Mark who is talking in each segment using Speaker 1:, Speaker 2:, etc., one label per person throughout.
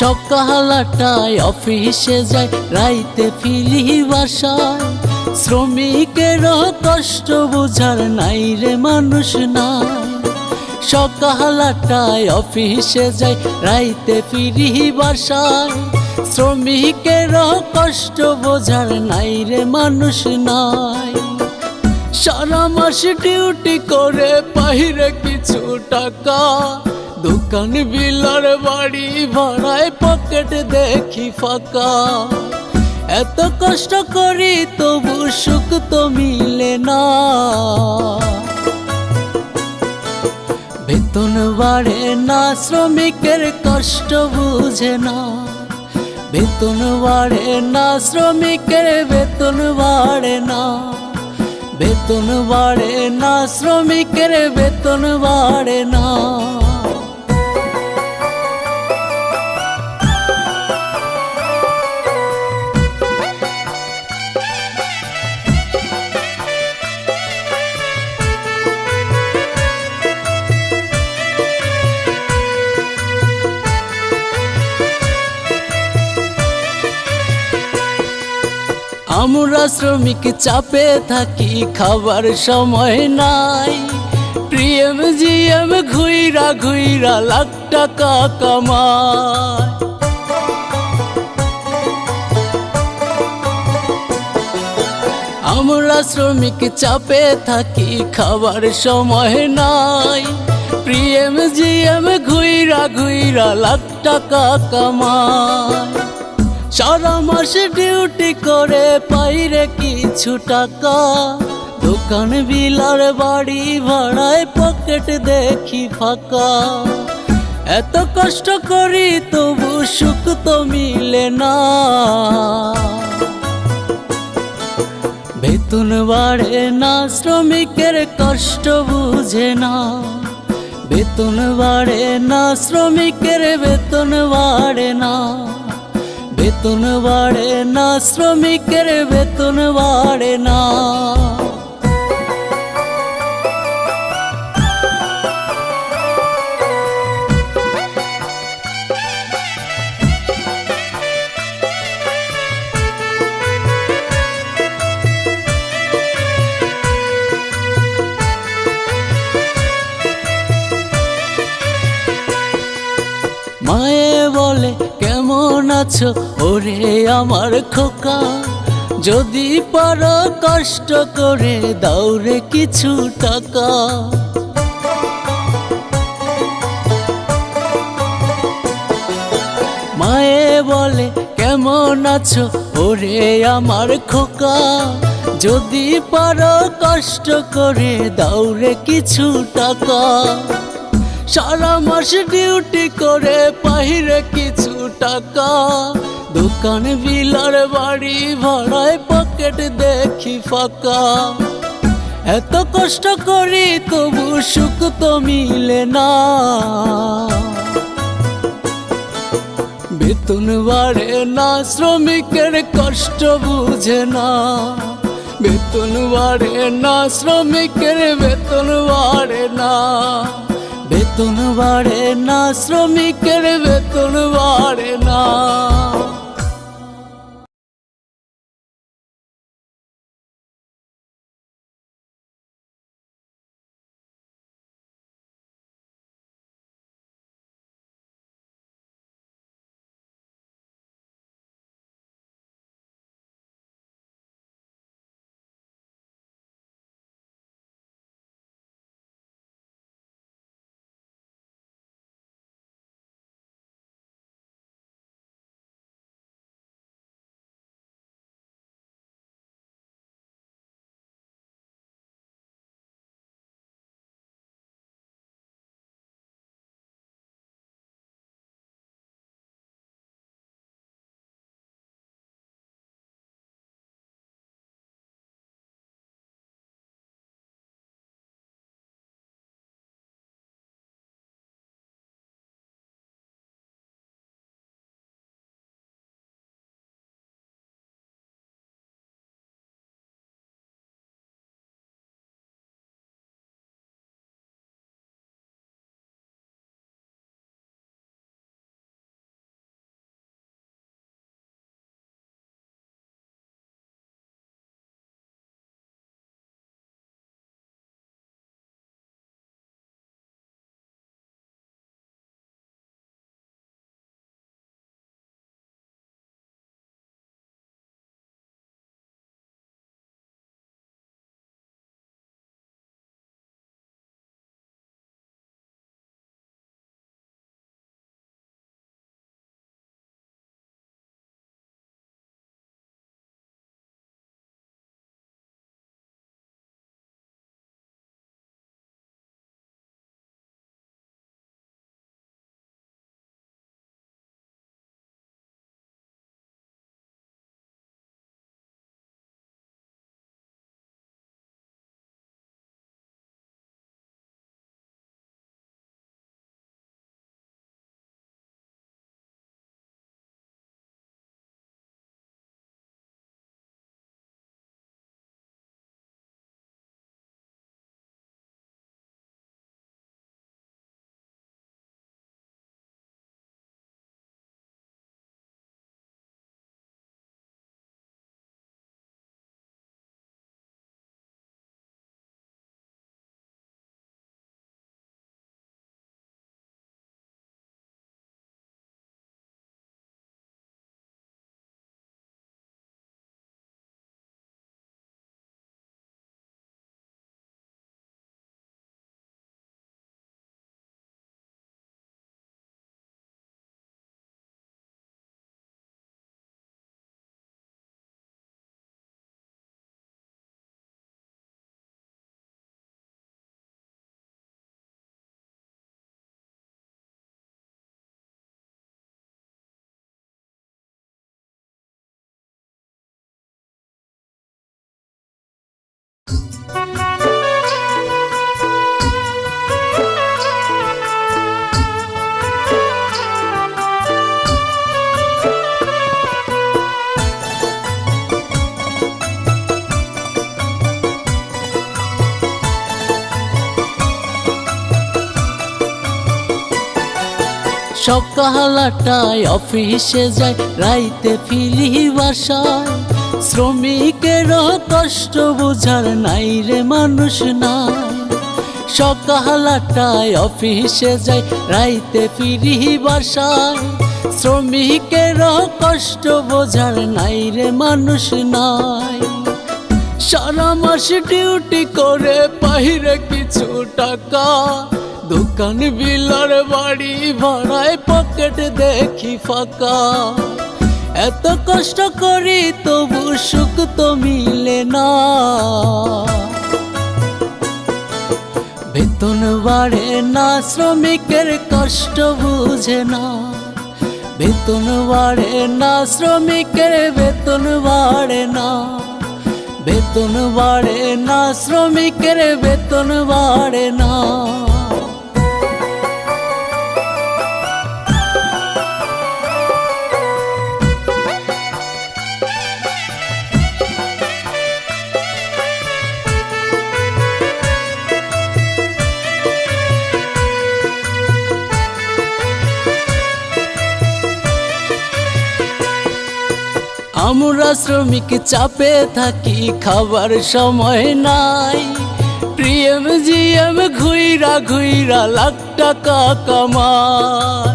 Speaker 1: সকালটায় অফিসে যায়, রাইতে ফিরি বাসায়। শ্রমিকেরও কষ্ট বুঝার নাই রে মানুষ নাই। সকালটায় অফিসে যায়, রাইতে ফিরি বাসায়। শ্রমিকেরও কষ্ট বোঝার নাই রে মানুষ নাই। সারা মাস ডিউটি করে বাইরে কিছু টাকা, দোকান বিলার বাড়ি ভাড়ায় পকেট দেখি ফাঁকা। এত কষ্ট করি তবু সুখ তো মিলে না। বেতন বাড়ে না, শ্রমিকের কষ্ট বুঝে না। বেতন বাড়ে না, শ্রমিকের বেতন বাড়ে না। বেতন বাড়ে না, শ্রমিকের বেতন বাড়ে না। আমরা শ্রমিক চাপে থাকি, খাবার সময় নাই। প্রিএম জিএম ঘুইরা ঘুইরা লাখ টাকা কামায়। আমরা শ্রমিক চাপে থাকি, খাবার সময় নাই। প্রিএম জিএম ঘুইরা ঘুইরা লাখ টাকা কামায়। সারা মাস ডিউটি করে পাইরে কিছু টাকা, দোকান বিলার বাড়ি ভাড়ায় পকেট দেখি ফাঁকা। এত কষ্ট করি তবু সুখ তো মিলে না। বেতন বাড়ে না, শ্রমিকের কষ্ট বুঝে না। বেতন বাড়ে না, শ্রমিকের বেতন বাড়ে না। বেতন বাড়ে না, শ্রমিকের বেতন বাড়ে না। মায়ে বলে কেমন আছো ওরে আমার খোকা, যদি পারো কষ্ট করে দাও রে কিছু টাকা। মায়ে বলে কেমন আছো ওরে আমার খোকা, যদি পারো কষ্ট করে দাও রে কিছু টাকা। সারা মাস ডিউটি করে পাইরে কিছু টাকা, দোকান বিলার বাড়ি ভাড়ায় পকেট দেখি ফাঁকা। এত কষ্ট করি তবু সুখ তো মিলে না। বেতন বাড়ে না, শ্রমিকের কষ্ট বুঝে না। বেতন বাড়ে না, শ্রমিকের বেতন বাড়ে না। বেতন বাড়ে না, শ্রমিকের বেতন বাড়ে না। সকালটায় অফিসে যায়, রাইতে ফিরি বাসায়। শ্রমিকেরও কষ্ট বোঝার নাই রে মানুষ নাই। সকালটায় অফিসে যায়, রাইতে ফিরি বাসায়। শ্রমিকেরও কষ্ট বোঝার নাই রে মানুষ নাই। সারা মাস ডিউটি করে বাইরে কিছু টাকা, দোকান বিলার বাড়ি ভাড়ায় পকেট দেখি ফাঁকা। এত কষ্ট করি তবু সুখ তো মিলে না। বেতন বাড়ে না, শ্রমিকের কষ্ট বুঝে না। বেতন বাড়ে না, শ্রমিকের বেতন বাড়ে না। বেতন বাড়ে না, শ্রমিকের বেতন বাড়ে না। আমরা শ্রমিক চাপে থাকি, খাবার সময় নাই। প্রিএম জিএম ঘুইরা ঘুইরা লাখ টাকা কামায়।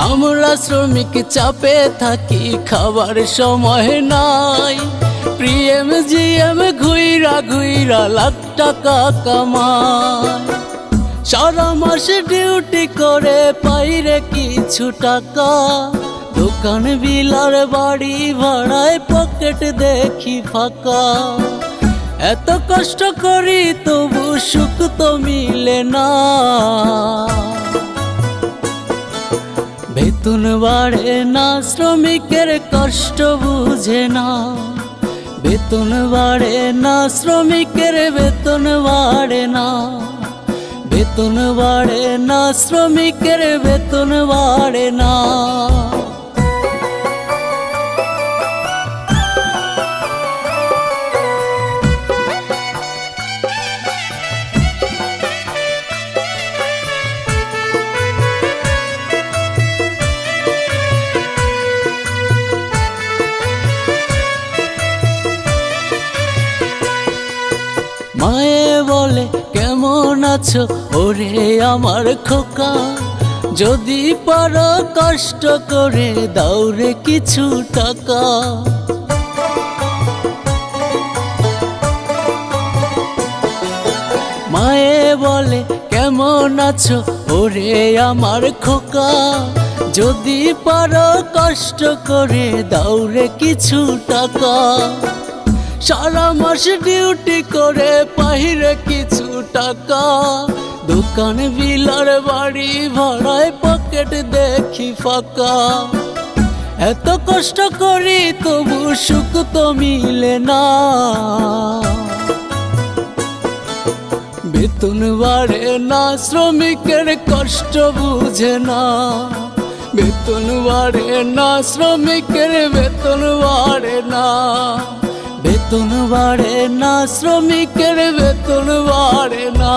Speaker 1: আমরা শ্রমিক চাপে থাকি, খাবার সময় নাই। প্রিএম জিএম ঘুইরা ঘুইরা লাখ টাকা কামায়। সারা মাস ডিউটি করে পাইরে কিছু টাকা, দোকান বিলার বাড়ি ভাড়ায় পকেট দেখি ফাঁকা। এত কষ্ট করি তবু সুখ তো মিলে না। বেতন বাড়ে না, শ্রমিকের কষ্ট বুঝে না। বেতন বাড়ে না, শ্রমিকের বেতন বাড়ে না। বেতন বাড়ে না, শ্রমিকের বেতন বাড়ে না। মায়ে বলে কেমন আছো ওরে আমার খোকা, যদি পারো কষ্ট করে দাও রে কিছু টাকা। মায়ে বলে কেমন আছো ওরে আমার খোকা, যদি পারো কষ্ট করে দাও রে কিছু টাকা। সারা মাস ডিউটি করে পাইরে কিছু টাকা, দোকান বিলার বাড়ি ভাড়ায় পকেট দেখি ফাঁকা। এত কষ্ট করি তবু সুখ তো মিলে না। বেতন বাড়ে না, শ্রমিকের কষ্ট বুঝে না। বেতন বাড়ে না, শ্রমিকের বেতন বাড়ে না। বেতন বাড়ে না, শ্রমিকের বেতন বাড়ে না।